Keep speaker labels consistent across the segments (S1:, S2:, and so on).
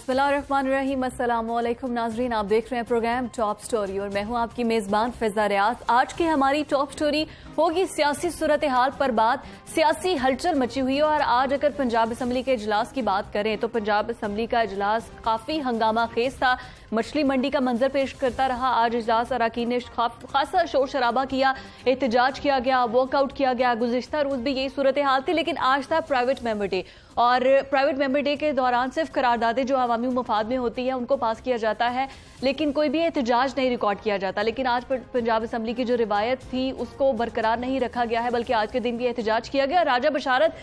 S1: बिस्मिल्लाहिर्रहमानिर्रहीम। अस्सलामुअलैकुम नाजरीन, आप देख रहे हैं प्रोग्राम टॉप स्टोरी और मैं हूं आपकी मेजबान फिजा रियाज। आज की हमारी टॉप स्टोरी होगी सियासी सूरत हाल पर बात। सियासी हलचल मची हुई है और आज अगर पंजाब असम्बली के इजलास की बात करें तो पंजाब असम्बली का इजलास काफी हंगामा खेज था, मछली मंडी का मंजर पेश करता रहा। आज इजलास अरकान ने खासा शोर शराबा किया, एहतजाज किया गया, वॉकआउट किया गया। गुज़िश्ता रोज भी यही सूरत हाल थी, लेकिन आज था प्राइवेट मेंबर डे और प्राइवेट मेंबर डे के दौरान सिर्फ करारदादें जो अवामी मफाद में होती है उनको पास किया जाता है, लेकिन कोई भी एहतजाज नहीं रिकॉर्ड किया जाता। लेकिन आज पंजाब असम्बली की जो रिवायत थी उसको बरकरार नहीं रखा गया है, बल्कि आज के दिन भी एहतजाज किया गया। राजा बशारत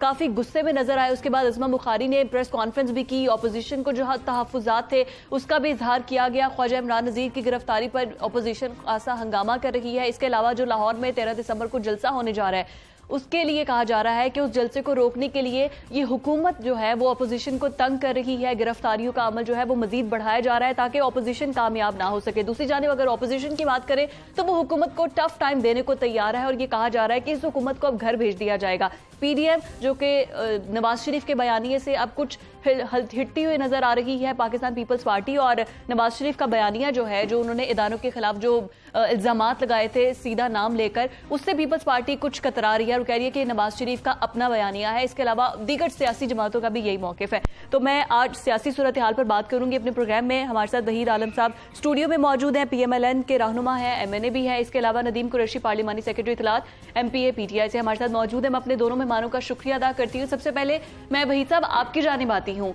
S1: काफी गुस्से में नजर आए। उसके बाद अज़मा बुखारी ने प्रेस कॉन्फ्रेंस भी की, अपोजिशन को जो तहफ़्फ़ुज़ात थे उसका भी इजहार किया गया। ख्वाजा इमरान नज़ीर की गिरफ्तारी पर अपोजिशन खासा हंगामा कर रही है। इसके अलावा जो लाहौर में 13 दिसंबर को जलसा होने जा रहा है उसके लिए कहा जा रहा है कि उस जलसे को रोकने के लिए ये हुकूमत जो है वो अपोजिशन को तंग कर रही है। गिरफ्तारियों का अमल जो है वो मजीद बढ़ाया जा रहा है ताकि अपोजिशन कामयाब ना हो सके। दूसरी जानिब अगर अपोजिशन की बात करें तो वो हुकूमत को टफ टाइम देने को तैयार है और ये कहा जा रहा है कि इस हुकूमत को अब घर भेज दिया जाएगा। पीडीएम जो कि नवाज शरीफ के बयानिए से अब कुछ हिटती हुई नजर आ रही है, पाकिस्तान पीपल्स पार्टी और नवाज शरीफ का बयानिया जो है, जो उन्होंने इदारों के खिलाफ जो इल्जामात लगाए थे सीधा नाम लेकर, उससे पीपल्स पार्टी कुछ कतरा रही है और कह रही है कि नवाज शरीफ का अपना बयानिया है। इसके अलावा दीगर सियासी जमातों का भी यही मौकिफ है। तो मैं आज सियासी सूरत हाल पर बात करूंगी अपने प्रोग्राम में। हमारे साथ वहीद आलम साहब स्टूडियो में मौजूद हैं, PMLN के रहनुमा है, MNA भी है। इसके अलावा नदीम कुरैशी पार्लिमानी सेक्रेटरी इत्तलात MPA PTI से हमारे साथ मौजूद है। मैं अपने दोनों मेहमानों का शुक्रिया अदा करती हूँ। सबसे पहले मैं वहीद साहब आपकी जानिब आती हूँ।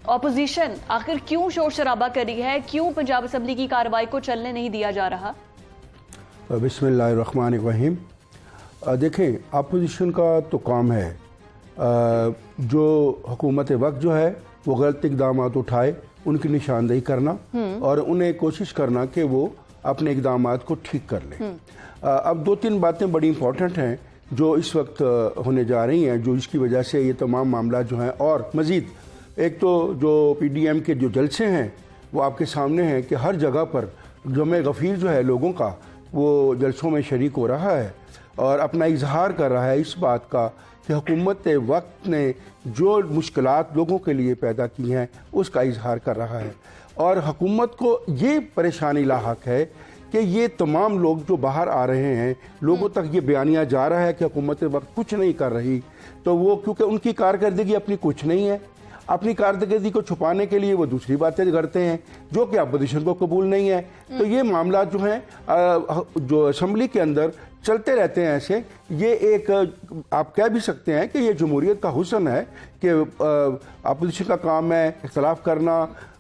S1: ऑपोजिशन आखिर क्यों शोर शराबा कर रही है, क्यों पंजाब असम्बली की कार्रवाई को चलने नहीं दिया जा रहा?
S2: बिस्मिल्लाहिर्रहमानिर्रहीम। देखें, अपोजिशन का तो काम है जो हुकूमत वक्त जो है वो गलत इकदाम उठाए उनकी निशानदेही करना और उन्हें कोशिश करना कि वो अपने इकदाम को ठीक कर लें। अब दो तीन बातें बड़ी इंपॉर्टेंट हैं जो इस वक्त होने जा रही हैं, जो इसकी वजह से ये तमाम मामला जो हैं और मज़ीद, एक तो जो PDM के जो जलसे हैं वो आपके सामने हैं कि हर जगह पर जमे गफ़ीर जो है लोगों का वो जलसों में शरीक हो रहा है और अपना इजहार कर रहा है इस बात का कि हुकूमत वक्त ने जो मुश्किलात लोगों के लिए पैदा की हैं उसका इजहार कर रहा है। और हुकूमत को ये परेशानी लाहक है कि ये तमाम लोग जो बाहर आ रहे हैं, लोगों तक ये बयानिया जा रहा है कि हुकूमत वक्त कुछ नहीं कर रही, तो वो क्योंकि उनकी कारकर्दगी अपनी कुछ नहीं है, अपनी कारकर्दगी को छुपाने के लिए वो दूसरी बातें करते हैं जो कि अपोजिशन को कबूल नहीं है। तो ये मामला जो है जो असम्बली के अंदर चलते रहते हैं ऐसे। ये एक आप कह भी सकते हैं कि ये जमहूरियत का हुस्न है कि अपोजिशन का काम है इख्तलाफ करना,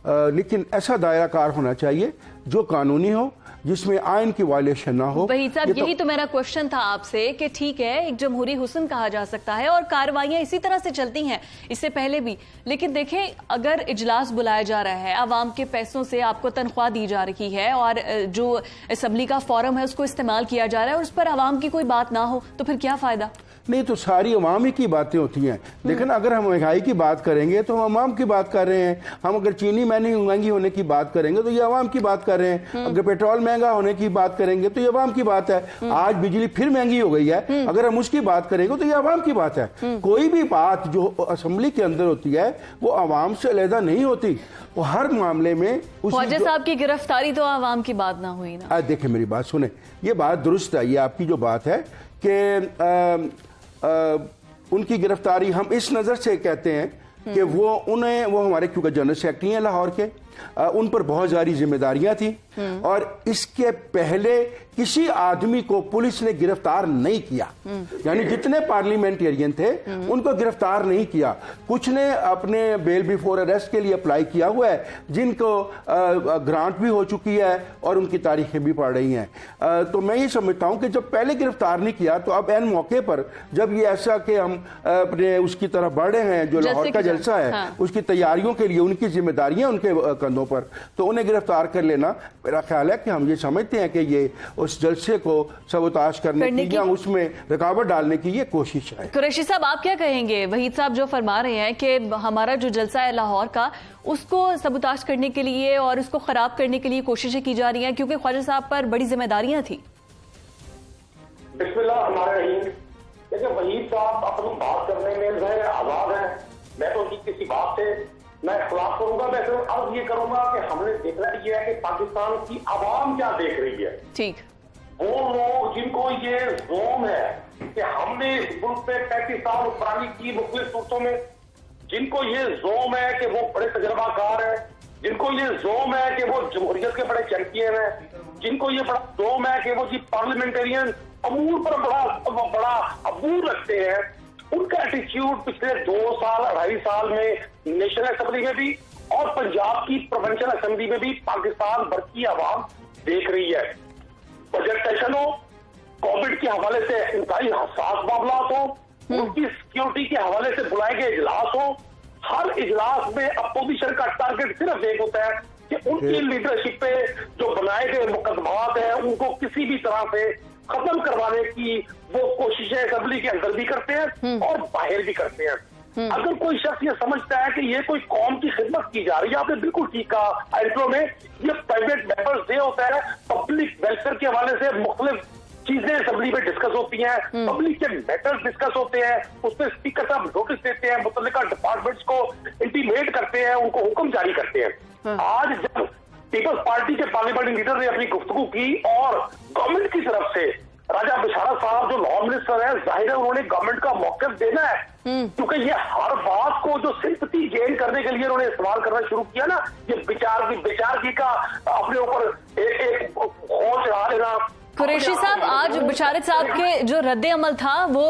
S2: लेकिन ऐसा दायरा कार होना चाहिए जो कानूनी हो, जिसमें आइन की वायलेशन ना हो।
S1: वही साहब, यही तो मेरा क्वेश्चन था आपसे कि ठीक है, एक जमहूरी हुस्न कहा जा सकता है और कार्रवाइयां इसी तरह से चलती हैं इससे पहले भी, लेकिन देखें अगर इजलास बुलाया जा रहा है, आवाम के पैसों से आपको तनख्वाह दी जा रही है और जो असम्बली का फोरम है उसको इस्तेमाल किया जा रहा है और उस पर आवाम की कोई बात ना हो तो फिर क्या फायदा?
S2: नहीं, तो सारी अवाम ही की बातें होती हैं। लेकिन अगर हम महंगाई की बात करेंगे तो हम अवाम की बात कर रहे हैं। हम अगर चीनी महंगी होने की बात करेंगे तो ये अवाम की बात कर रहे हैं। अगर पेट्रोल महंगा होने की बात करेंगे तो ये अवाम की बात है। आज बिजली फिर महंगी हो गई है, अगर हम उसकी बात करेंगे तो ये अवाम की बात है। कोई भी बात जो असम्बली के अंदर होती है वो अवाम से अलहदा नहीं होती। वो हर मामले में
S1: ख्वाजा साहब की गिरफ्तारी तो अवाम की बात ना हुई ना।
S2: देखें, मेरी बात सुने, ये बात दुरुस्त है, ये आपकी जो बात है कि उनकी गिरफ्तारी हम इस नज़र से कहते हैं कि वो हमारे क्योंकि जनरल सेक्रेटरी हैं लाहौर के, उन पर बहुत सारी जिम्मेदारियां थी और इसके पहले किसी आदमी को पुलिस ने गिरफ्तार नहीं किया। यानी जितने पार्लियामेंटेरियन थे उनको गिरफ्तार नहीं किया। कुछ ने अपने बेल बिफोर अरेस्ट के लिए अप्लाई किया हुआ है, जिनको ग्रांट भी हो चुकी है और उनकी तारीखें भी पड़ रही हैं। तो मैं ये समझता हूं कि जब पहले गिरफ्तार नहीं किया तो अब एन मौके पर जब ये ऐसा कि हम अपने उसकी तरफ बढ़ रहे हैं, जो लाहौर का जलसा है, हाँ, उसकी तैयारियों के लिए उनकी जिम्मेदारियां उनके कंधों पर, तो उन्हें गिरफ्तार कर लेना, मेरा ख्याल है कि हम ये समझते हैं कि ये उस जलसे को सबोताश करने की या उसमें रुकावट डालने की ये कोशिश है।
S1: कुरैशी साहब, आप क्या कहेंगे? वहीद साहब जो फरमा रहे हैं कि हमारा जो जलसा है लाहौर का, उसको सबोताश करने के लिए और उसको खराब करने के लिए कोशिशें की जा रही हैं क्योंकि ख्वाजा साहब पर बड़ी जिम्मेदारियां थी।
S3: बिस्मिल्लाहिर्रहमानिर्रहीम। देखिए, वहीद साहब अपनी बात करने में जो है आजाद है, मैं तो उनकी किसी बात से मैं खिलाफ करूंगा। मैं सिर्फ अर्ज ये करूंगा कि हमने देखना ये है कि पाकिस्तान की आवाम क्या देख रही है।
S1: ठीक,
S3: वो लोग जिनको ये जोम है कि हमने इस मुल्क में 35 साल हुक्मरानी की मुख्तलिफ सूरतों में, जिनको ये जोम है कि वो बड़े तजर्बाकार है, जिनको ये जोम है कि वो जमहूरियत के बड़े चैंपियन है, जिनको ये बड़ा जोम है कि वो जी पार्लियामेंटेरियन अमूर पर बड़ा अबूर रखते हैं, उनका एटीट्यूड पिछले 2 साल 2.5 साल में नेशनल असेंबली में भी और पंजाब की प्रोविंशियल असेंबली में भी पाकिस्तान भर की आवाम देख रही है। बजट सेशन हो, कोविड के हवाले से इंतहाई हसास मामला हो, उनकी सिक्योरिटी के हवाले से बुलाए गए इजलास हो, हर इजलास में अपोजिशन का टारगेट सिर्फ एक होता है कि उनकी लीडरशिप पे जो बनाए गए मुकदमात हैं उनको किसी भी तरह से खत्म करवाने की वो कोशिशें असेंबली के अंदर भी करते हैं और बाहर भी करते हैं। अगर कोई शख्स ये समझता है कि ये कोई कौम की खिदमत की जा रही है, आपने बिल्कुल ठीक कहा, इंट्रो में ये प्राइवेट मेंबर्स डे होता है, पब्लिक वेलफेयर के हवाले से मुख्तलिफ चीजें असेंबली में डिस्कस होती हैं, पब्लिक के मैटर्स डिस्कस होते हैं, उसमें स्पीकर साहब नोटिस देते हैं, मुतल्लिका डिपार्टमेंट्स को इंटीमेट करते हैं, उनको हुक्म जारी करते हैं। आज जब पीपल्स पार्टी के पार्लियामेंट्री लीडर ने अपनी गुफ्तगू की और गवर्नमेंट की तरफ से राजा बिशारत साहब जो लॉ मिनिस्टर है, जाहिर है उन्होंने गवर्नमेंट का मौक़िफ़ देना है, क्योंकि ये हर बात को जो सिंपैथी गेन करने के लिए उन्होंने इस्तेमाल करना शुरू किया ना, ये बेचारगी का अपने ऊपर एक खौफ चढ़ा लेना।
S1: कुरैशी साहब, आज बिशारत साहब के जो रद्द अमल था वो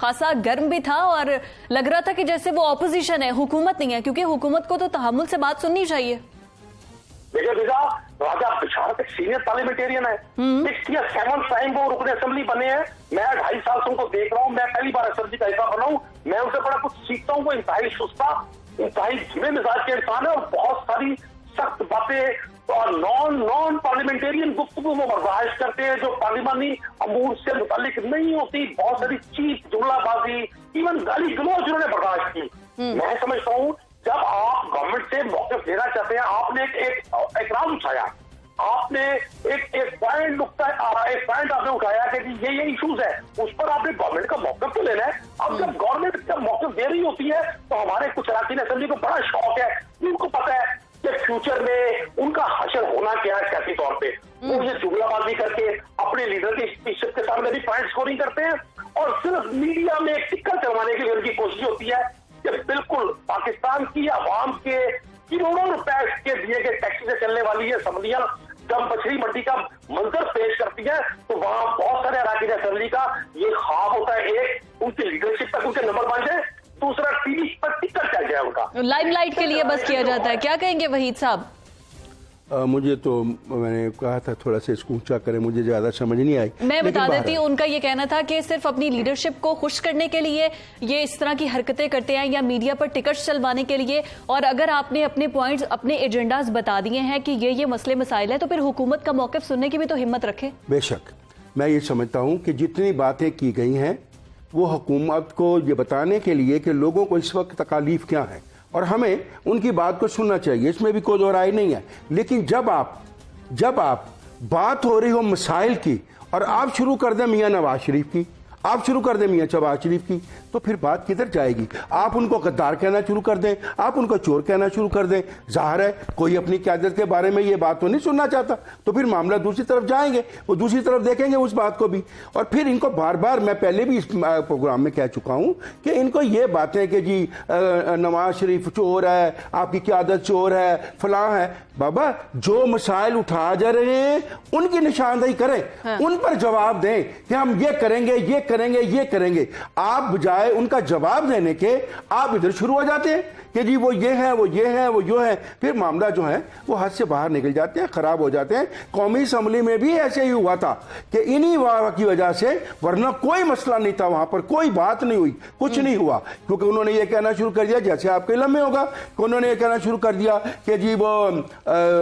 S1: खासा गर्म भी था और लग रहा था कि जैसे वो ऑपोजिशन है, हुकूमत नहीं है, क्योंकि हुकूमत को तो तहम्मुल से बात सुननी चाहिए।
S3: देखिए भैया, राजा बिशारत एक सीनियर पार्लियामेंटेरियन है, 6th या 7th टाइम वो रुकने असेंबली बने हैं। मैं 2.5 साल से उनको देख रहा हूँ, मैं पहली बार असेंबली का हिस्सा बना हूँ, मैं उनसे बड़ा कुछ सीखता हूँ। वो इंतहाई सुस्ता, इंतहाई धीमे मिजाज के इंसान है और बहुत सारी सख्त बातें और नॉन पार्लियामेंटेरियन गुफ्तगू वो बर्दाश्त करते हैं जो पार्लिमानी अमूर से मुतालिक नहीं होती। बहुत सारी चीज जुमलाबाजी, इवन गाली गलौज उन्होंने बर्दाश्त की। मैं समझता हूँ जब आप गवर्नमेंट से मौक़िफ़ लेना चाहते हैं, आपने एक राज उठाया, आपने एक पॉइंट आपने उठाया कि ये इश्यूज है, उस पर आपने गवर्नमेंट का मौक़िफ़ तो लेना है। अब जब गवर्नमेंट जब मौक़िफ़ दे रही होती है तो हमारे कुछ अरकान असेंबली को बड़ा शौक है, उनको पता है कि फ्यूचर में उनका हशर होना क्या है सियासी तौर पे। वो ये जुमलाबाजी करके अपने लीडर की स्पीच के सामने भी पॉइंट स्कोरिंग करते हैं और सिर्फ मीडिया में एक टिक्कर चलवाने की उनकी कोशिश होती है कि बिल्कुल पाकिस्तान की आवाम के करोड़ों रुपए के दिए गए टैक्स से चलने वाली ये असम्बलियां जब मछली मंडी का मंजर पेश करती है तो वहां बहुत सारे अरकान असेंबली का ये ख्वाब होता है, एक उनकी लीडरशिप तक उनके नंबर बन जाए, दूसरा टीवी पर टिक्कर चल जाए उनका,
S1: लाइमलाइट के लिए बस किया जाता है। क्या कहेंगे वहीद साहब?
S2: मुझे तो मैंने कहा था थोड़ा सा इसको ऊंचा करें, मुझे ज्यादा समझ नहीं आई।
S1: मैं बता देती हूँ, उनका ये कहना था कि सिर्फ अपनी लीडरशिप को खुश करने के लिए ये इस तरह की हरकतें करते हैं या मीडिया पर टिकट्स चलवाने के लिए, और अगर आपने अपने पॉइंट्स अपने एजेंडाज बता दिए हैं कि ये मसले मसाइल है तो फिर हुकूमत का मौक़िफ़ सुनने की भी तो हिम्मत रखे।
S2: बेशक मैं ये समझता हूँ कि जितनी बातें की गई हैं वो हुकूमत को ये बताने के लिए कि लोगों को इस वक्त तकालीफ क्या है और हमें उनकी बात को सुनना चाहिए, इसमें भी कोई दो राय नहीं है। लेकिन जब आप बात हो रही हो मसाइल की और आप शुरू कर दें मियाँ नवाज शरीफ की, आप शुरू कर दें मियाँ शहबाज शरीफ की, तो फिर बात किधर जाएगी? आप उनको गद्दार कहना शुरू कर दें, आप उनको चोर कहना शुरू कर दें, जाहिर है कोई अपनी क़यादत के बारे में ये बात तो नहीं सुनना चाहता, तो फिर मामला दूसरी तरफ जाएंगे, वो दूसरी तरफ देखेंगे उस बात को भी। और फिर इनको बार बार, मैं पहले भी इस प्रोग्राम में कह चुका हूँ कि इनको ये बातें कि जी नवाज शरीफ चोर है, आपकी क़यादत चोर है, फलां है, बाबा जो मसाइल उठा जा रहे हैं उनकी निशानदेही करें, उन पर जवाब दें कि हम ये करेंगे, ये करेंगे, ये करेंगे। आप बजाय उनका जवाब देने के आप इधर शुरू हो जाते हैं कि जी वो ये है, वो ये है, वो यो है, फिर मामला जो है वो हद से बाहर निकल जाते हैं, खराब हो जाते हैं। कौमी असम्बली में भी ऐसे ही हुआ था कि इन्हीं की वजह से, वरना कोई मसला नहीं था, वहां पर कोई बात नहीं हुई, कुछ नहीं हुआ, क्योंकि उन्होंने ये कहना शुरू कर दिया, जैसे आपके लम्हे होगा कि उन्होंने ये कहना शुरू कर दिया कि जी वो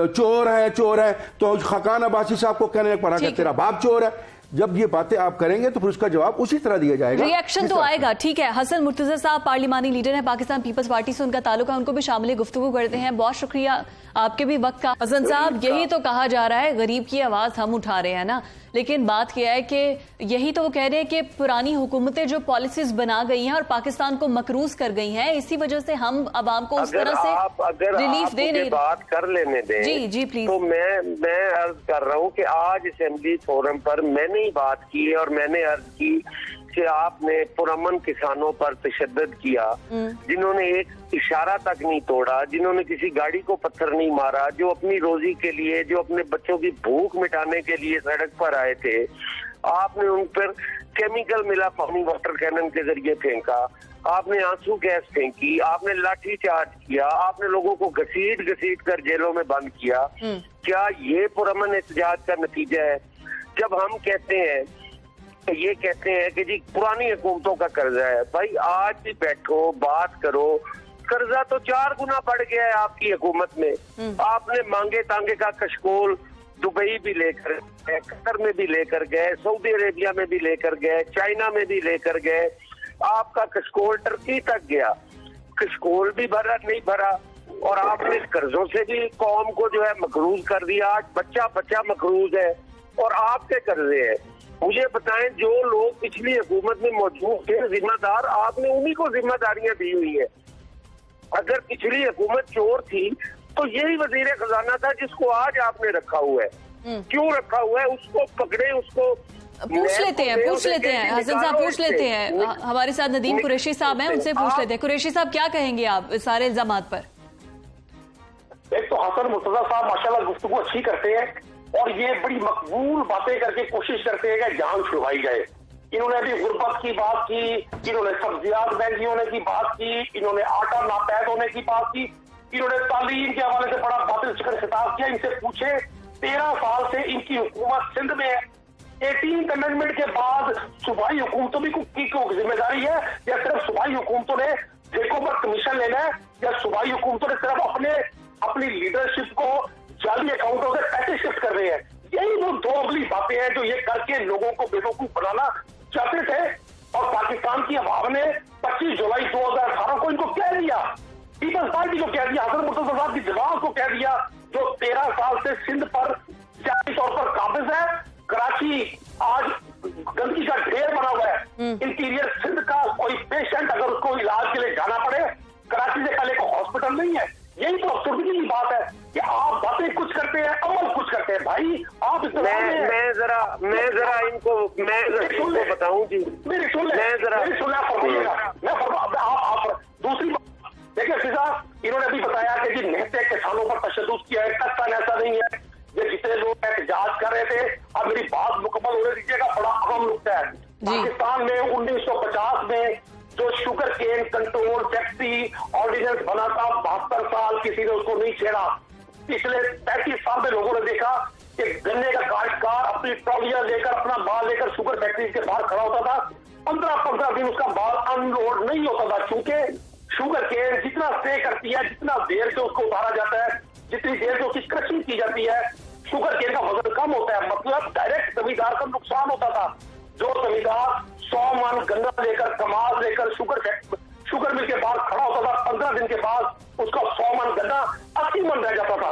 S2: चोर है, तो खाकान अब्बासी साहब को कहने पड़ा कि तेरा बाप चोर है। जब ये बातें आप करेंगे तो फिर उसका जवाब उसी तरह दिया जाएगा,
S1: रिएक्शन तो आएगा। ठीक है, हसन मुर्तजा साहब पार्लिमानी लीडर है, पाकिस्तान पीपल्स पार्टी से उनका ताल्लुक है, उनको भी शामिल गुफ्तगू करते हैं। बहुत शुक्रिया आपके भी वक्त का। हसन साहब, यही तो कहा जा रहा है, गरीब की आवाज हम उठा रहे हैं ना, लेकिन बात यह है कि यही तो वो कह रहे हैं कि पुरानी हुकूमतें जो पॉलिसीज बना गई हैं और पाकिस्तान को मकरूज कर गई हैं, इसी वजह से हम आवाम को उस तरह से रिलीफ दे नहीं।
S4: बात कर लेने दें
S1: जी प्लीज।
S4: तो मैं अर्ज कर रहा हूँ कि आज असेंबली फोरम पर मैंने ही बात की और मैंने अर्ज की कि आपने पुरअमन किसानों पर तशद्दुद किया, जिन्होंने एक इशारा तक नहीं तोड़ा, जिन्होंने किसी गाड़ी को पत्थर नहीं मारा, जो अपनी रोजी के लिए, जो अपने बच्चों की भूख मिटाने के लिए सड़क पर आए थे। आपने उन पर केमिकल मिला पानी वाटर कैनन के जरिए फेंका, आपने आंसू गैस फेंकी, आपने लाठी चार्ज किया, आपने लोगों को घसीट कर जेलों में बंद किया। क्या ये पुरअमन एहतजाज का नतीजा है? जब हम कहते हैं, ये कहते हैं कि जी पुरानी हुकूमतों का कर्जा है, भाई आज भी बैठो बात करो, कर्जा तो 4 गुना बढ़ गया है आपकी हुकूमत में। आपने मांगे तांगे का कशकोल दुबई भी लेकर गए, कतर में भी लेकर गए, सऊदी अरेबिया में भी लेकर गए, चाइना में भी लेकर गए, आपका कशकोल टर्की तक गया, कशकोल भी नहीं भरा और आपने कर्जों से भी कौम को जो है मकरूज कर दिया। आज बच्चा बच्चा मकरूज है और आपके कर्जे हैं। मुझे बताएं, जो लोग पिछली हुकूमत में मौजूद थे जिम्मेदार, आपने उन्हीं को जिम्मेदारियां दी हुई है। अगर पिछली हुकूमत चोर थी तो यही वजीर खजाना था जिसको आज आपने रखा हुआ है। क्यों रखा हुआ है? उसको पकड़े, उसको
S1: पूछ लेते हैं हसन साहब, पूछ लेते हैं। हमारे साथ नदीम कुरैशी साहब हैं, उनसे पूछ लेते हैं। कुरैशी साहब, क्या कहेंगे आप इस सारे इल्जामात पर?
S3: एक तो हसन मुर्तजा साहब माशाल्लाह गुफ्तगू अच्छी करते हैं और ये बड़ी मकबूल बातें करके कोशिश करते हैं कि जान छुड़वाई जाए। इन्होंने भी गुर्बत की बात की, इन्होंने सब्जियात महंगी होने की बात की, इन्होंने आटा नापैद होने की बात की, इन्होंने तालीम के हवाले से बड़ा बातिल शिकन खिताब किया। इनसे पूछे 13 साल से इनकी हुकूमत सिंध में है। 18 अमेंडमेंट के बाद सूबाई हुकूमतों की जिम्मेदारी है या सिर्फ सूबाई हुकूमतों ने ठेकों पर कमीशन लेना है, या सूबाई हुकूमतों ने सिर्फ अपनी लीडरशिप को जाली अकाउंटों से पैसे शिफ्ट कर रहे हैं? यही वो दो अगली बातें हैं जो ये करके लोगों को बेवकूफ बनाना चाहते थे। और पाकिस्तान की अवाम ने 25 जुलाई 2018 को इनको कह दिया, पीपल्स पार्टी को कह दिया, हसन मुर्तजा साहब की जमात को कह दिया, जो 13 साल से सिंध पर सियासी तौर पर काबिज है। कराची आज गंदगी का ढेर बना हुआ है। इंटीरियर सिंध का कोई पेशेंट अगर उसको इलाज के लिए जाना पड़े, कराची से पहले को हॉस्पिटल नहीं है। यही तो अफसरदगी की बात है कि आप बातें कुछ करते हैं, अमल कुछ करते हैं। भाई आप
S4: मैं जरा इनको बताऊं जी,
S3: मेरी सुनना फरमाइएगा। आप दूसरी बात देखिए फिजा, इन्होंने अभी बताया कि जी निहत्ते किसानों पर तशद्दुद किया है। तख्तान ऐसा नहीं है। ये जितने लोग एहतजाज कर रहे थे, अब मेरी बात मुकम्मल होने दीजिएगा, बड़ा अहम नुकता है। पाकिस्तान में 1950 में जो sugar cane control factory ordinance बना था, 72 साल किसी ने उसको नहीं छेड़ा। पिछले 35 साल में लोगों ने देखा कि गन्ने का काश्तकार अपनी ट्रॉलियां लेकर, अपना माल लेकर शुगर फैक्ट्री के बाहर खड़ा होता था। 15-15 दिन उसका माल अनलोड नहीं होता था, क्योंकि शुगर केन जितना स्टे करती है, जितना देर से उसको उतारा जाता है, जितनी देर से उसकी क्रशिंग की जाती है, शुगर केन का वजन कम होता है। मतलब डायरेक्ट जमींदार का नुकसान होता था। जो जमींदार 100 मन गन्ना लेकर, कमाल लेकर शुगर मिल के बाहर खड़ा होता था, 15 दिन के बाद उसका 100 मन गन्ना 80 मन रह जाता था।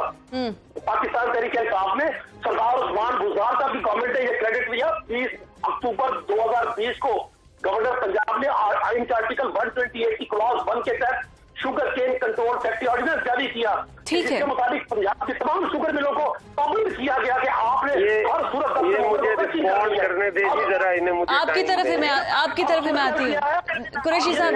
S3: पाकिस्तान तहरीक-ए-इंसाफ ने सरदार उस्मान बुज़दार का भी गवर्नमेंट ने यह क्रेडिट लिया। 20 अक्टूबर 2020 को गवर्नर पंजाब ने आइन के आर्टिकल 128 की क्लॉज 1 के तहत sugar cane control factory ordinance जारी किया। इसके मुताबिक पंजाब के तमाम शुगर मिलों को पाबंद किया गया कि आपने हर सूरत
S4: मुझे रिस्पॉन्ड करने दीजिए जरा, इन्हें मुझे
S1: आपकी तरफ से मैं आती हूँ। कुरैशी साहब,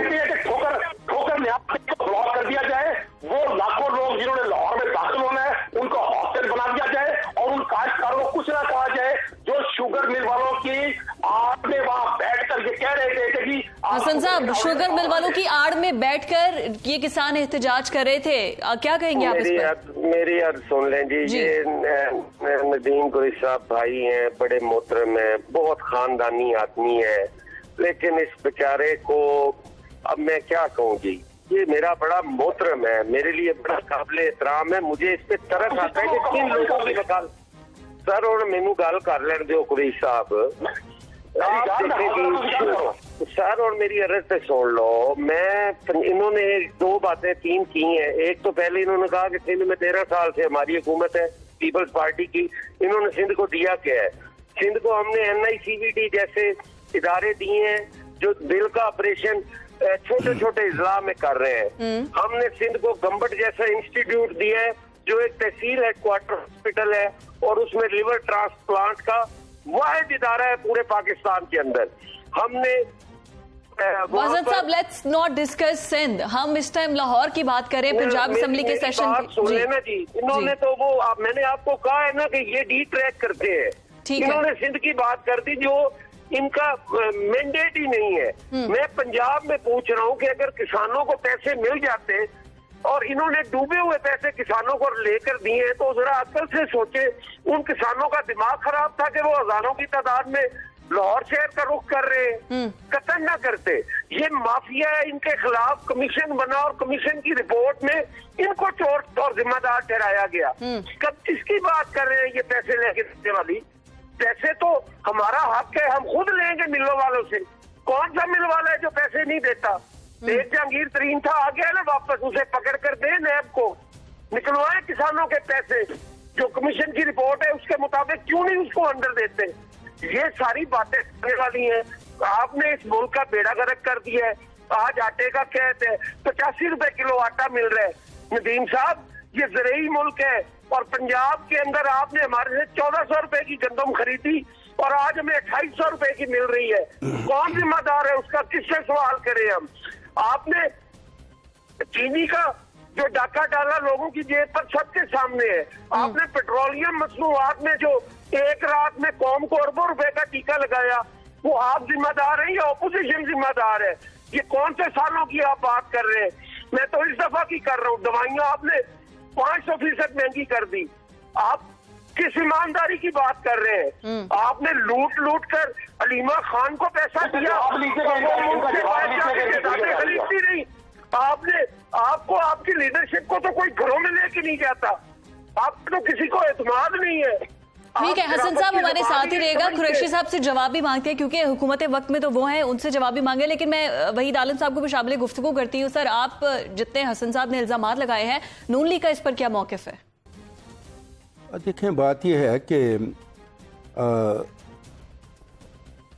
S3: ठोकर ने आपको ब्लॉक कर दिया जाए, वो लाखों लोग जिन्होंने लाहौर में दाखिल होना है उनको हॉस्टल बना दिया जाए, और उन काश्तकारों को कुछ ना कहा जाए जो शुगर मिल वालों की आड़ में वहां बैठकर ये कह रहे थे कि
S1: हसन साहब, शुगर मिल वालों की आड़ में बैठकर ये किसान एहतजाज कर रहे थे, क्या कहेंगे आप इस पर?
S4: मेरी अर्ज सुन लें जी। ये नदीम कुरैशी साहब भाई हैं, बड़े मोहतरम हैं, बहुत खानदानी आदमी है, लेकिन इस बेचारे को अब मैं क्या कहूँ जी, ये मेरा बड़ा मोहतरम है, मेरे लिए बड़ा काबिल एहतराम है। मुझे इस पे तरस आता है कि किन लोगों की वकाल सर और मैनू गल कर लेने दो कुरैशी साहब। आप देखेंगे सर, और मेरी अर्ज पे सुन लो। इन्होंने 2 बातें 3 की हैं। एक तो पहले इन्होंने कहा कि सिंध में 13 साल से हमारी हुकूमत है, पीपल्स पार्टी की। इन्होंने सिंध को दिया क्या है? सिंध को हमने NICVT जैसे इदारे दिए हैं जो दिल का ऑपरेशन छोटे छोटे इजला में कर रहे हैं। हमने सिंध को गंबट जैसा इंस्टीट्यूट दिया है जो एक तहसील हेडक्वार्टर हॉस्पिटल है और उसमें लिवर ट्रांसप्लांट का वाहिद इदारा है पूरे पाकिस्तान के अंदर। हमने
S1: वाजद साहब, लेट्स नॉट डिस्कस सिंध, हम इस टाइम लाहौर की बात करें, पंजाब असेंबली के सेशन
S4: जी। इन्होंने तो वो मैंने आपको कहा है ना कि ये डी-ट्रैक करते हैं, इन्होंने सिंध की बात कर दी जो इनका मैंडेट ही नहीं है। मैं पंजाब में पूछ रहा हूँ कि अगर किसानों को पैसे मिल जाते और इन्होंने डूबे हुए पैसे किसानों को लेकर दिए हैं तो जरा अक्ल से सोचे। उन किसानों का दिमाग खराब था कि वो हजारों की तादाद में लाहौर शहर का रुख कर रहे हैं, कतई ना करते। ये माफिया है, इनके खिलाफ कमीशन बना और कमीशन की रिपोर्ट में इनको चोर और जिम्मेदार ठहराया गया। कब किसकी बात कर रहे हैं ये पैसे लेके देने वाली? पैसे तो हमारा हक है, हम खुद लेंगे मिलों वालों से। कौन सा मिल वाला है जो पैसे नहीं देता? एक जहांगीर तरीन था, आ गया ना वापस, उसे पकड़ कर दे नैब को, निकलवाए किसानों के पैसे। जो कमीशन की रिपोर्ट है उसके मुताबिक क्यों नहीं उसको अंदर देते? ये सारी बातें करने वाली हैं। आपने इस मुल्क का बेड़ा गर्क कर दिया है। आज आटे का कहते हैं 85 रुपए किलो आटा मिल रहा है। नदीम साहब, ये ज़रूरी मुल्क है और पंजाब के अंदर आपने हमारे से 1400 रुपए की गंदम खरीदी और आज हमें 2800 रुपए की मिल रही है। कौन जिम्मेदार है उसका? किससे सवाल करें हम? आपने चीनी का जो डाका डाला लोगों की जेब पर सबके सामने है। आपने पेट्रोलियम मसनूआत में जो एक रात में कौम को अरबों रुपए का टीका लगाया, वो आप जिम्मेदार हैं या ऑपोजिशन जिम्मेदार है? ये कौन से सालों की आप बात कर रहे हैं? मैं तो इस दफा की कर रहा हूँ। दवाइयां आपने 500% महंगी कर दी। आप किस ईमानदारी की बात कर रहे हैं? आपने लूट कर अलीमा खान को पैसा दिया, खरीदती नहीं। आपने आपको आपकी लीडरशिप को तो कोई घरों में लेके नहीं जाता। आप तो किसी को एतमाद नहीं है।
S1: ठीक है, हसन साहब हमारे साथ ही रहेगा। कुरैशी साहब से जवाब भी मांगते हैं क्योंकि हुकूमत वक्त में तो वो हैं, उनसे जवाब भी मांगे। लेकिन मैं वहीद आलम साहब को भी शामिल गुफ्तगू करती हूँ। सर, आप जितने हसन साहब ने इल्जामात लगाए हैं, नून लीग का इस पर क्या मौकिफ है?
S2: देखें, बात यह है कि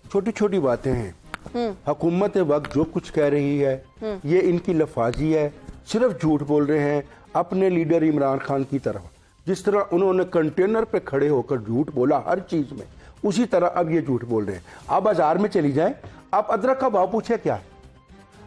S2: छोटी छोटी बातें हैं। हुकूमत वक्त जो कुछ कह रही है ये इनकी लफाजी है, सिर्फ झूठ बोल रहे हैं अपने लीडर इमरान खान की तरफ। जिस तरह उन्होंने कंटेनर पे खड़े होकर झूठ बोला हर चीज में, उसी तरह अब ये झूठ बोल रहे हैं। आप बाजार में चली जाएं, आप अदरक का भाव पूछे क्या?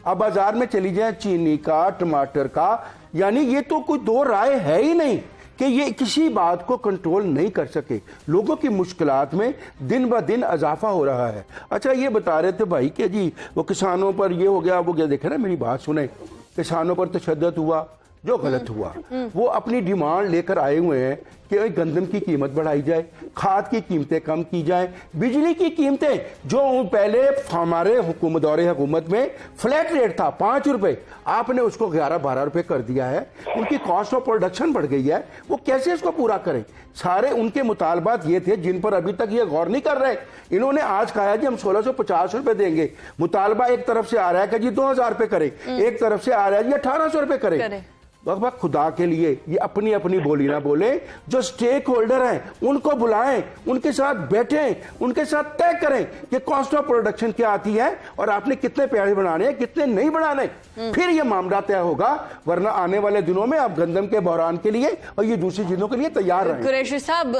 S2: आप बाजार में चली जाएं, चीनी का, टमाटर का, यानी ये तो कोई दो राय है ही नहीं कि ये किसी बात को कंट्रोल नहीं कर सके। लोगों की मुश्किलात में दिन ब दिन इजाफा हो रहा है। अच्छा, ये बता रहे थे भाई कि जी वो किसानों पर ये हो गया वो गया। देखे ना, मेरी बात सुने, किसानों पर तशद्दुद हुआ जो गलत हुआ। वो अपनी डिमांड लेकर आए हुए हैं कि गंदम की कीमत बढ़ाई जाए, खाद की कीमतें कम की जाए, बिजली की कीमतें जो पहले हमारे दौरे हुकूमत में फ्लैट रेट था 5 रुपए, आपने उसको 11-12 रुपए कर दिया है। उनकी कॉस्ट ऑफ प्रोडक्शन बढ़ गई है, वो कैसे इसको पूरा करें? सारे उनके मुतालबात ये थे जिन पर अभी तक ये गौर नहीं कर रहे। इन्होंने आज कहा है जी हम 1650 रुपए देंगे। मुतालबा एक तरफ से आ रहा है कि जी 2000 रुपए करें, एक तरफ से आ रहा है जी 1800 रुपए करें। वक्त खुदा के लिए ये अपनी अपनी बोली ना बोले। जो स्टेक होल्डर हैं उनको बुलाएं, उनके साथ बैठें, उनके साथ तय करें कि कॉस्ट ऑफ प्रोडक्शन क्या आती है और आपने कितने पेड़ बनाने हैं, कितने नहीं बनाने, फिर ये मामला तय होगा। वरना आने वाले दिनों में आप गंदम के बहरान के लिए और ये दूसरी चीजों के लिए तैयार रहें।
S1: कुरैशी साहब,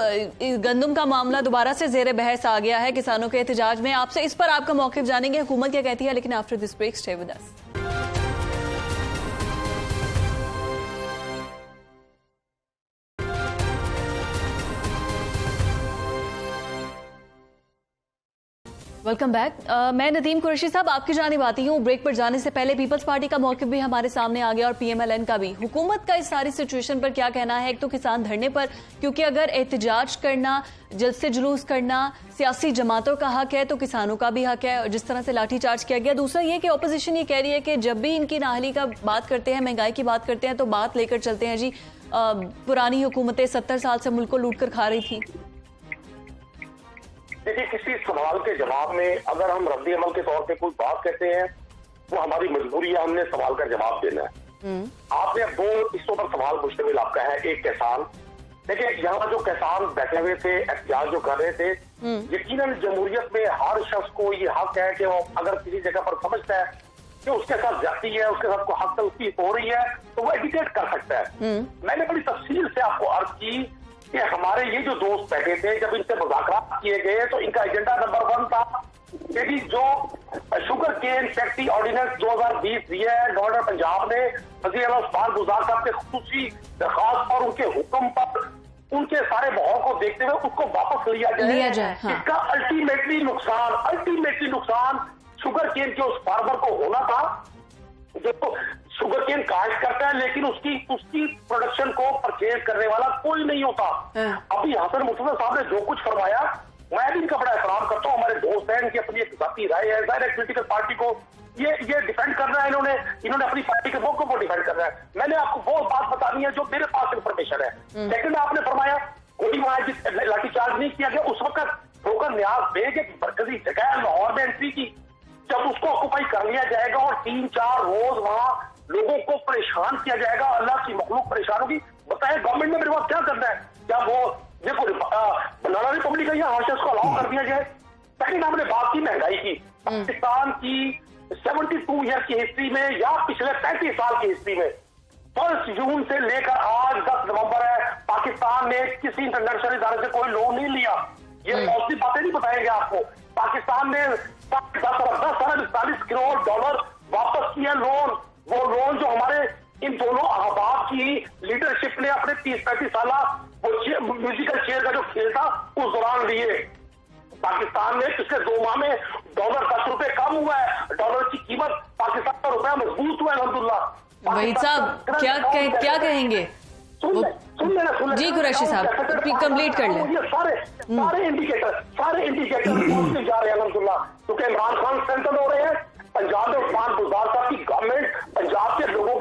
S1: गंदम का मामला दोबारा से जेर बहस आ गया है किसानों के एहतजाज में। आपसे इस पर आपका मौक़िफ़ जानेंगे, हुकूमत क्या कहती है। लेकिन after this break stay with us. Welcome back. मैं नदीम कुरैशी साहब आपकी जानिब आती हूँ। ब्रेक पर जाने से पहले पीपल्स पार्टी का मौक़िफ़ भी हमारे सामने आ गया और PMLN का भी। हुकूमत का इस सारी सिचुएशन पर क्या कहना है? एक तो किसान धरने पर, क्योंकि अगर एहतजाज करना, जल्द से जुलूस करना सियासी जमातों का हक है तो किसानों का भी हक है, और जिस तरह से लाठीचार्ज किया गया। दूसरा ये कि अपोजिशन ये कह रही है कि जब भी इनकी नाहली का बात करते हैं, महंगाई की बात करते हैं, तो बात लेकर चलते हैं जी पुरानी हुकूमतें 70 साल से मुल्क को लूट कर खा रही थी।
S3: देखिए, किसी सवाल के जवाब में अगर हम रद्द अमल के तौर पे कोई बात कहते हैं, वो हमारी मजबूरी है, हमने सवाल का जवाब देना है। आपने अब 2 हिस्सों पर सवाल मुश्तमिल आपका है। एक किसान, देखिए यहाँ जो किसान बैठे हुए थे, एहतजाज जो कर रहे थे, यकीनन जमहूरियत में हर शख्स को ये हक है कि वो अगर किसी जगह पर समझता है कि उसके साथ जाती है, उसके साथ कोई हक तलफी हो रही है, तो वो एडिटेट कर सकता है। मैंने बड़ी तफसील से आपको अर्ज की कि हमारे ये जो दोस्त बैठे थे, जब इनसे मुज़ाकरात किए गए तो इनका एजेंडा नंबर 1 था कि जो शुगर केन फैक्ट्री ऑर्डिनेंस 2020 दिया है गवर्नर पंजाब ने वज़ीर आला उस्मान गुजार साहब के खुसूसी दरख्वास्त पर उनके हुक्म पर उनके सारे माहौल को देखते हुए उसको वापस लिया जाए। हाँ। इसका अल्टीमेटली नुकसान शुगर केन के उस फार्मर को होना था जो शुगर केन काश्त करता है, लेकिन उसकी प्रोडक्शन को परचेज करने वाला कोई नहीं होता। अभी हसन मुस्तफा साहब ने जो कुछ फरमाया, मैं भी इनका बड़ा एहतराम करता हूँ, हमारे दोस्त हैं, इनकी अपनी एक जाती राय है, जाहिर है पॉलिटिकल पार्टी को ये डिफेंड करना है, इन्होंने अपनी पार्टी के मौकों को डिफेंड करना है। मैंने आपको वो बात बतानी है जो मेरे पास इंफॉर्मेशन है। सेकंड, आपने फरमाया कोई वहां लाठीचार्ज नहीं किया गया, उस वक्त ठोकर न्याज बेग एक मरकजी जगह है लाहौर में एंट्री की, जब उसको ऑक्यूपाई कर लिया जाएगा और 3-4 रोज वहां लोगों को परेशान किया जाएगा, अल्लाह की मखलूक परेशान होगी, बताएं गवर्नमेंट ने मेरे पास क्या करना है? क्या वो देखो बनाना रिपब्लिक है या हॉस्टल्स को अलाउ कर दिया जाए? सेकंड, हमने बात की महंगाई की। पाकिस्तान की 72 ईयर की हिस्ट्री में या पिछले 35 साल की हिस्ट्री में 1 जून से लेकर आज 10 नवंबर है, पाकिस्तान ने किसी इंटरनेशनल इदारे से कोई लोन नहीं लिया। ये पॉजिटिव बातें नहीं बताएंगे आपको। पाकिस्तान ने 10 करोड़ डॉलर वापस किया लोन, वो लोन जो हमारे इन दोनों अहबाब की लीडरशिप ने अपने 30-35 साल वो म्यूजिकल चेयर का जो खेल था उस दौरान लिए। पाकिस्तान में पिछले 2 माह में डॉलर 10 रुपए कम हुआ है, डॉलर की कीमत पाकिस्तान का रुपया मजबूत हुआ है अल्हम्दुलिल्लाह।
S1: वहीद साहब क्या कहेंगे?
S3: सुन
S1: जी कुरैशी साहब कंप्लीट कर लें।
S3: ये सारे इंडिकेटर पॉजिटिव जा रहे हैं अल्हम्दुलिल्लाह, क्योंकि इमरान खान सेंटर हो रहे हैं। पंजाब में उस्मान गुजार साहब की गवर्नमेंट पंजाब के लोगों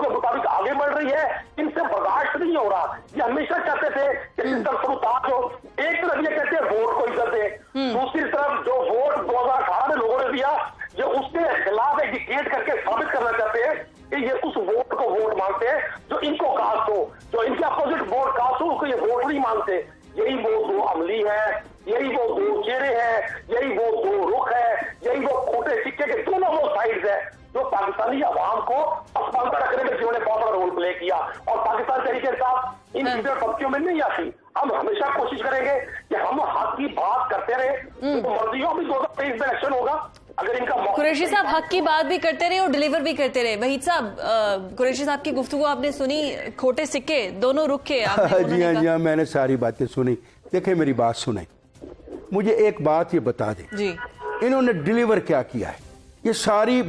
S3: के मुताबिक आगे बढ़ रही है, इनसे बर्दाश्त नहीं हो रहा। ये हमेशा कहते थे कि सिस्टम सब उतार हो, एक तरफ ये कहते हैं वोट को इज्जत दे, दूसरी तरफ जो वोट 2018 में लोगों ने दिया ये उसके खिलाफ एडिकेट करके साबित करना चाहते हैं कि ये उस वोट को वोट मानते हैं जो इनको कास्ट हो, जो इनके अपोजिट वोट कास्ट हो उसको ये वोट नहीं मानते। यही वो 2 अमली है, यही वो 2 चेहरे हैं, यही वो 2 रुख है, यही वो खोटे सिक्के के दोनों वो साइड्स है जो पाकिस्तानी अवाम को असमानता रखने में जिन्होंने बहुत बड़ा रोल प्ले किया। और पाकिस्तान तरीके साथ इन चीजों पक्तियों में नहीं आती। हम हमेशा कोशिश करेंगे कि हम हक की बात करते रहे, तो मर्जी हो, अभी 2023 में इलेक्शन होगा, अगर इनका
S1: कुरैशी साहब हक की बात भी करते रहे और डिलीवर भी करते रहे। वहीद साहब कुरैशी साहब की गुफ्तगू आपने सुनी, खोटे सिक्के दोनों रुख के।
S2: जी हाँ, मैंने सारी बातें सुनी। देखिए मेरी बात सुने, मुझे एक बात ये बता दें
S1: जी,
S2: इन्होंने डिलीवर क्या किया है? ये सारी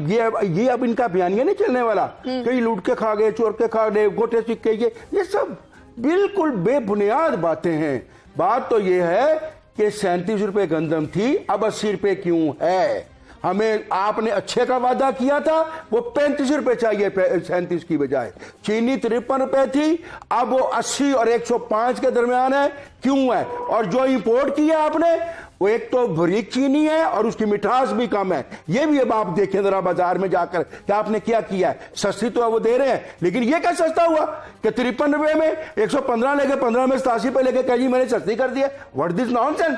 S2: ये अब इनका बयानिया नहीं चलने वाला, कहीं लूट के खा गए, चोर के खा गए, गोटे सिक्के, ये सब बिल्कुल बेबुनियाद बातें हैं। बात तो ये है कि 37 रुपए गंदम थी, अब 80 रुपए क्यों है? हमें आपने अच्छे का वादा किया था, वो 35 रुपए चाहिए 37 की बजाय। चीनी 53 रुपए थी, अब वो 80 और 105 के दरमियान है, क्यों है? और जो इंपोर्ट किया आपने वो एक तो बारीक चीनी है और उसकी मिठास भी कम है। ये भी अब आप देखें जरा बाजार में जाकर कि आपने क्या किया है। सस्ती तो वो दे रहे हैं, लेकिन ये क्या सस्ता हुआ कि 53 रुपए में 115 लेके 15 में 87 पे लेके कह जी मैंने सस्ती कर दिया। What this nonsense?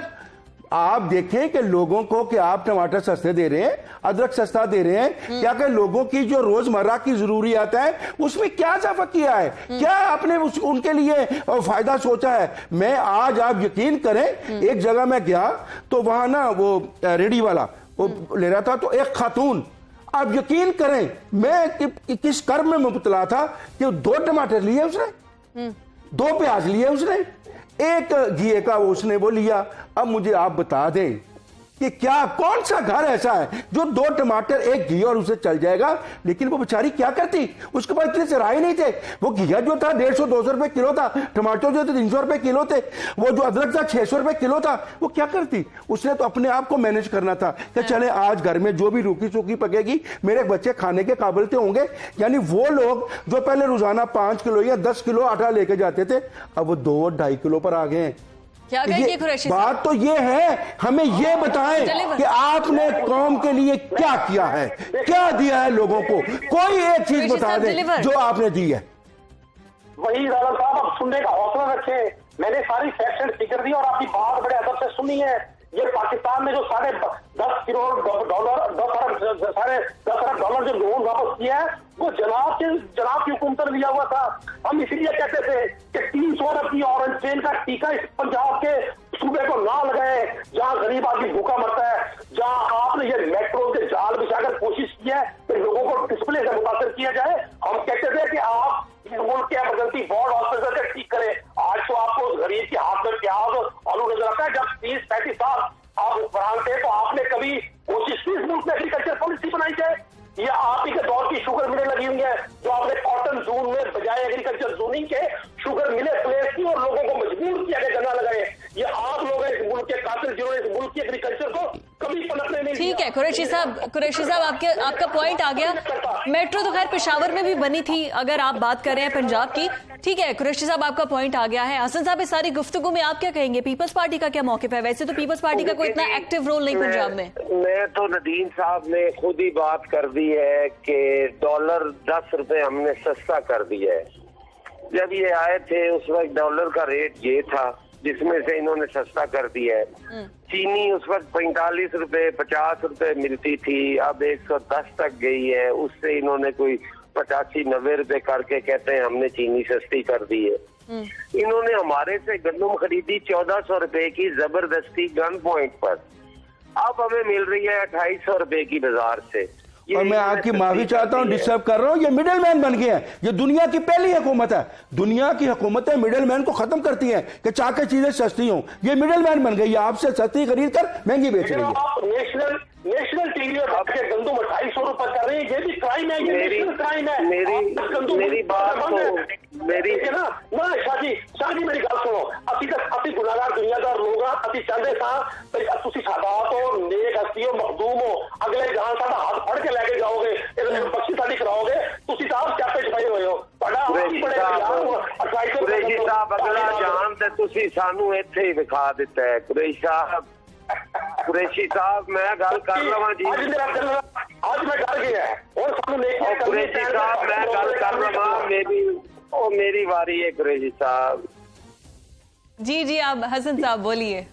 S2: आप देखें कि लोगों को कि आप टमाटर सस्ते दे रहे हैं, अदरक सस्ता दे रहे हैं, क्या कि लोगों की जो रोजमर्रा की जरूरियात है उसमें क्या इजाफा किया है? क्या आपने उनके लिए फायदा सोचा है? मैं आज आप यकीन करें, एक जगह मैं गया तो वहां ना वो रेडी वाला वो ले रहा था, तो एक खातून, आप यकीन करें मैं किस कर्म में मुबतला था कि 2 टमाटर लिए उसने, 2 प्याज लिए उसने, 1 घी का उसने वो लिया। अब मुझे आप बता दें कि क्या कौन सा घर ऐसा है जो 2 टमाटर 1 घी और उसे चल जाएगा? लेकिन वो बेचारी क्या करती, उसके पास इतने सराय नहीं थे। वो घिया जो था 150-200 रुपए किलो था, टमाटर जो थे 300 रुपए किलो थे, वो जो अदरक था 600 रुपए किलो था। वो क्या करती? उसने तो अपने आप को मैनेज करना था कि चले आज घर में जो भी रूखी सूखी पकेगी मेरे बच्चे खाने के काबिल तो होंगे। यानी वो लोग जो पहले रोजाना 5 किलो या 10 किलो आटा लेके जाते थे, अब वो 2-2.5 किलो पर आ गए हैं।
S1: क्या कहेंगे कुरैशी साहब?
S2: बात तो ये है, हमें ये बताएं कि आपने कौम के लिए क्या किया है, क्या दिया है लोगों को। कोई एक चीज बता दें जो आपने दी है।
S3: वही राणा साहब, अब सुनने का हौसला रखें। मैंने सारी फैक्ट एंड फिगर दी और आपकी बात बड़े अदब से सुनी है। ये पाकिस्तान में जो साढ़े 10 करोड़ डॉलर 10 अरब डॉलर जो लोन वापस किया है वो जनाब की हुकूमत ने लिया हुआ था। हम इसलिए कहते थे कि 300 अरब की ऑरेंज ट्रेन का टीका इस पंजाब के सूबे को ना लगाए जहां गरीब आदमी भूखा मरता है, जहां आपने ये मेट्रो के जाल बिछाकर कोशिश की है कि लोगों को डिस्प्ले से मुतासर किया जाए। हम कहते थे कि आप इस मुल्क के इमरजेंसी वार्ड हॉस्पिटल से ठीक करें। आज तो आपको उस गरीब के हाथ में प्याज आलू नजर आता है। जब 30-35 साल आप हुक्मरान थे तो आपने कभी कोशिश की इस मुल्क में एग्रीकल्चर पॉलिसी बनाई जाए? ये आप ही के दौर की शुगर मिलें लगी हुई है जो आपने कॉटन जोन में बजाय एग्रीकल्चर जोनिंग के शुगर मिले प्लेस की और लोगों को मजबूर किया गया गन्ना लगाए। ये आप लोग इस मुल्क के कातिल जिन्होंने इस मुल्क की एग्रीकल्चर को कभी पनपने नहीं दिया।
S1: ठीक है कुरैशी साहब आपका पॉइंट आ गया। मेट्रो तो खैर पेशावर में भी बनी थी अगर आप बात कर रहे हैं पंजाब की। ठीक है कुरैशी साहब आपका पॉइंट आ गया है। हसन साहब इस सारी गुफ्तगू में आप क्या कहेंगे? पीपल्स पार्टी का क्या मौक़िफ़ है? वैसे तो पीपल्स पार्टी का कोई इतना एक्टिव रोल नहीं पंजाब में।
S4: मैं तो नदीम साहब ने खुद ही बात कर दी है कि डॉलर 10 रुपए हमने सस्ता कर दिया है। जब ये आए थे उस वक्त डॉलर का रेट ये था जिसमें से इन्होंने सस्ता कर दिया है। चीनी उस वक्त 45 रुपए 50 रुपए मिलती थी, अब 110 तक गई है। उससे इन्होंने कोई 85-90 रुपए करके कहते हैं हमने चीनी सस्ती कर दी है। इन्होंने हमारे से गंदम खरीदी 1400 रुपए की जबरदस्ती गन पॉइंट पर, अब हमें मिल रही है 2800 रुपए की बाजार से।
S2: और मैं आपकी माफी चाहता हूं, डिस्टर्ब कर रहा हूं। ये मिडिल मैन बन गए हैं। ये दुनिया की पहली हुकूमत है। दुनिया की हुकूमतें मिडिल मैन को खत्म करती हैं कि चाके चीजें सस्ती हों। ये मिडिल मैन बन गई, आपसे सस्ती खरीद कर महंगी बेच रही है।
S3: नेशनल टीवी और आपके गंदम 250 रुपए कर रहे हैं, ये भी क्राइम है। ये नेशनल क्राइम है।
S4: मेरी बात तो मेरी
S3: ना शादी मेरी गल सुनो। अति गुनाहगार दुनियादार लोग अति चाहते तुम सादात हो, नेक हस्ती हो, मखदूम हो, अगले जहां साडा हाथ फड़ के लेके जाओगे, बख्शी शादी कराओगे, तुसी साहब क्या पे छपाए हुए हो।
S4: कुरैशी साहब अगला जान ते तुसी सानू इत्थे ही दिखा दिता है। कुरैशी साहब मैं गल कर रहा जी।
S3: आज मैं डर गया और
S4: कुरैशी साहब मैं गल कर रहा, मेरी बारी है। कुरैशी साहब
S1: जी आप हसन साहब बोलिए।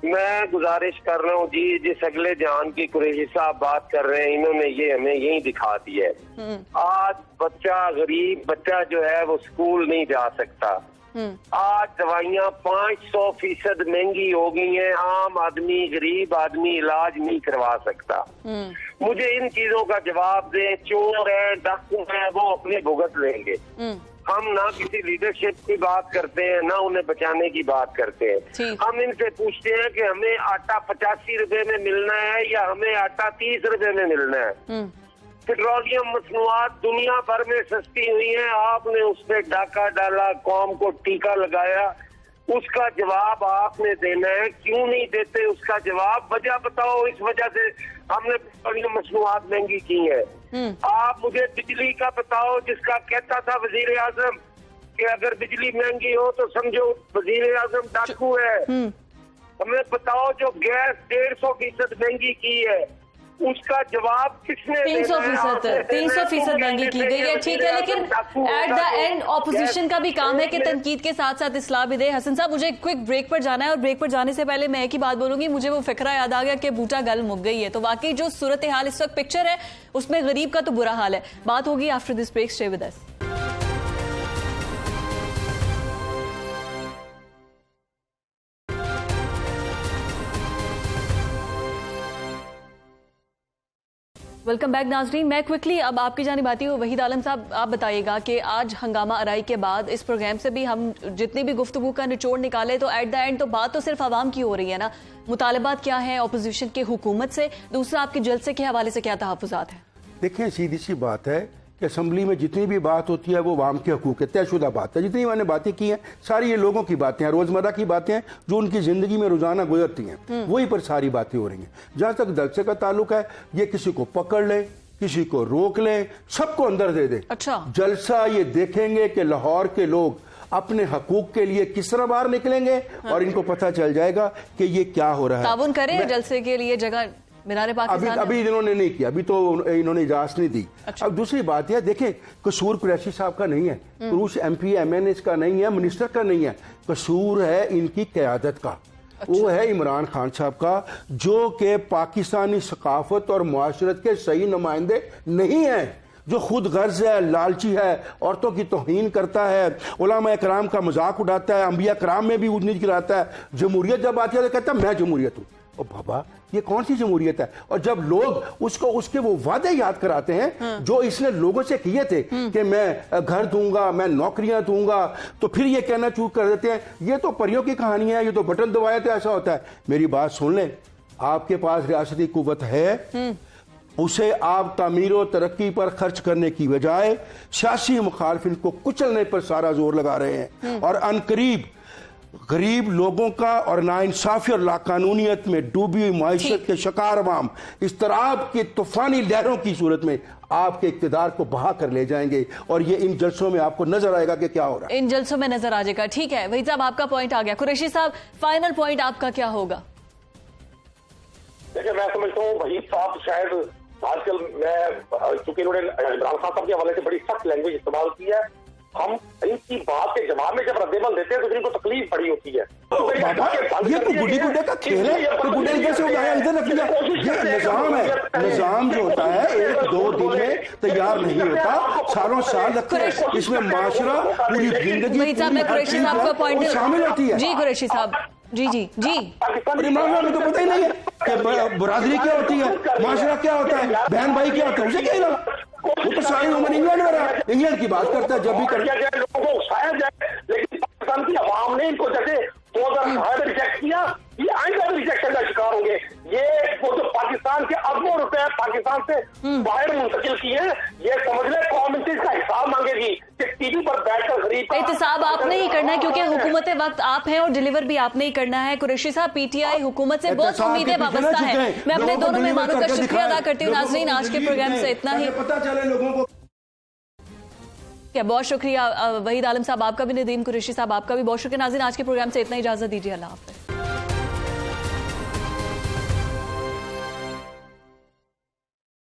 S4: मैं गुजारिश कर रहा हूँ जी, जिस अगले जान की कुरैशी साहब बात कर रहे हैं इन्होंने ये हमें यही दिखा दिया है। आज गरीब बच्चा जो है वो स्कूल नहीं जा सकता। आज दवाइयाँ 500% महंगी हो गई हैं। आम आदमी गरीब आदमी इलाज नहीं करवा सकता। मुझे इन चीजों का जवाब दे। चोर है डाकू है वो अपने भुगत लेंगे। हम ना किसी लीडरशिप की बात करते हैं ना उन्हें बचाने की बात करते हैं। हम इनसे पूछते हैं कि हमें आटा 85 रुपए में मिलना है या हमें आटा 30 रुपए में मिलना है। पेट्रोलियम मसनूआत दुनिया भर में सस्ती हुई हैं, आपने उस पर डाका डाला, कौम को टीका लगाया। उसका जवाब आपने देना है। क्यों नहीं देते उसका जवाब? वजह बताओ। इस वजह से हमने पेट्रोलियम मसनूआत महंगी की है। आप मुझे बिजली का बताओ, जिसका कहता था वजीर आजम कि अगर बिजली महंगी हो तो समझो वजीर आजम डाकू है। हमें बताओ जो गैस 150% महंगी की है उसका जवाब किसने?
S1: 300% महंगी की गई है। ठीक है, लेकिन एट द एंड ऑपोजिशन का भी काम है कि तनकीद के साथ साथ इस्लाह भी दे। हसन साहब मुझे क्विक ब्रेक पर जाना है और ब्रेक पर जाने से पहले मैं एक ही बात बोलूंगी। मुझे वो फिक्रा याद आ गया कि बूटा गल मुक गई है। तो वाकई जो सूरत हाल इस वक्त पिक्चर है उसमें गरीब का तो बुरा हाल है। बात होगी after this break. Stay with us. Welcome back नाजरीन। मैं क्विकली अब आपकी जानिब आती हूँ। वहीद आलम साहब आप बताइएगा कि आज हंगामा आराई के बाद इस प्रोग्राम से भी हम जितनी भी गुफ्तगू का निचोड़ निकाले तो एट द एंड तो बात तो सिर्फ आवाम की हो रही है ना। मुतालबात क्या है अपोजिशन के हुकूमत से, दूसरा आपके जलसे के हवाले से क्या तहफ़्फ़ुज़ात हैं?
S2: देखिए सीधी सी बात है कि असम्बली में जितनी भी बात होती है वो आवाम के हकूक़ है, तयशुदा बात है। जितनी मैंने बातें की हैं सारी ये लोगों की बातें हैं, रोज़मर्रा की बातें हैं जो उनकी ज़िंदगी में रोज़ाना गुजरती हैं, वही पर सारी बातें हो रही हैं। जहाँ तक जलसे का ताल्लुक है, ये किसी को पकड़ ले, किसी को रोक ले, सबको अंदर दे दे।
S1: अच्छा,
S2: जलसा ये देखेंगे कि लाहौर के लोग अपने हकूक के लिए किस तरह बाहर निकलेंगे और इनको पता चल जाएगा कि ये क्या हो रहा है।
S1: ताउन करें जलसे के लिए जगह मीनार पाकिस्तान
S2: अभी इन्होंने नहीं किया, अभी तो इन्होंने इजाजत नहीं दी।
S1: अच्छा।
S2: अब दूसरी बात यह देखें, कसूर कुरैशी साहब का नहीं है, कुछ MP MNA का नहीं है, मिनिस्टर का नहीं है, कसूर है इनकी क़यादत का। वो है इमरान खान साहब का, जो कि पाकिस्तानी सकाफत और मुआशरत के सही नुमाइंदे नहीं हैं, जो खुद गर्ज है, लालची है, औरतों की तौहीन करता है, उलमा इकराम का मजाक उड़ाता है, अंबिया कराम में भी ऊंच गिराता है। जमहूरियत जब आती है तो कहता है मैं जमहूरियत हूँ। और बाबा ये कौन सी जमहूरियत है? और जब लोग उसको उसके वो वादे याद कराते हैं जो इसने लोगों से किए थे कि मैं घर दूंगा, मैं नौकरियां दूंगा, तो फिर ये कहना शुरू कर देते हैं ये तो परियों की कहानी है, ये तो बटन दबाए तो ऐसा होता है। मेरी बात सुन लें, आपके पास रियासती कुव्वत है, उसे आप तामीर और तरक्की पर खर्च करने की बजाय सियासी मुखालफिन को कुचलने पर सारा जोर लगा रहे हैं। और अनकरीब गरीब लोगों का और नाइंसाफी और लाकानूनियत में डूबी हुई माइशत के शिकार अवाम इस्तराब की तूफानी लहरों की सूरत में आपके इक़्तिदार को बहा कर ले जाएंगे। और ये इन जलसों में आपको नजर आएगा कि क्या हो रहा है,
S1: इन जलसों में नजर आ जाएगा। ठीक है वही साहब, आपका पॉइंट आ गया। कुरैशी साहब, फाइनल पॉइंट आपका क्या होगा?
S3: देखिए, मैं समझता हूँ वही साहब शायद आजकल, मैं चूंकि इन्होंने इमरान खान साहब के हवाले से बड़ी सख्त लैंग्वेज इस्तेमाल की है, हम इनकी बात के जवाब में जब रद्देमल देते हैं तो फिर इनको तकलीफ बड़ी होती है।
S2: ये तो गुड्डे गुड्डे का खेल है, तो गुड्डे जैसे उठाया इधर रख लिया। ये निजाम है, निजाम जो होता है 1-2 दिन में तैयार नहीं होता, सालों साल लगते हैं। इसमें माशरा पूरी जिंदगी
S1: कुरैशी साहब का पॉइंट
S2: शामिल होती है।
S1: जी कुरैशी साहब, जी जी जी।
S2: इमरान खान को तो पता ही नहीं है कि बरादरी क्या होती है, माशरा क्या होता है, बहन भाई क्या होता है, उसे क्या लगा? वो तो सारी उम्र इंग्लैंड में रहा, इंग्लैंड की बात करता है जब भी करता है।
S3: लोगों को उकसाया जाए, लेकिन पाकिस्तान की आवाम ने इनको जैसे 2008 में रिजेक्ट किया, ये आइंदा भी रिजेक्शन का शिकार होंगे। ये वो जो पाकिस्तान के अरबों रुपए पाकिस्तान से बाहर मुंतकिल किए हैं, ये समझ ले कौम इनसे इसका हिसाब मांगेगी कि टीवी पर बैठकर गरीब
S1: एहतसाब आपने ही करना है क्योंकि हुकूमत वक्त आप हैं और डिलीवर भी आपने ही करना है। कुरैशी साहब, PTI हुकूमत से बहुत उम्मीदें वाबस्ता है। मैं अपने दोनों मेहमानों का शुक्रिया अदा करती हूँ। नाज़रीन, आज के प्रोग्राम से इतना ही।
S2: पता चले लोगों को।
S1: बहुत शुक्रिया वहीद आलम साहब आपका भी, नदीम कुरैशी साहब आपका भी बहुत शुक्रिया। नाज़रीन, आज के प्रोग्राम से इतना, इजाजत दीजिए। अल्लाह हाफ़िज़।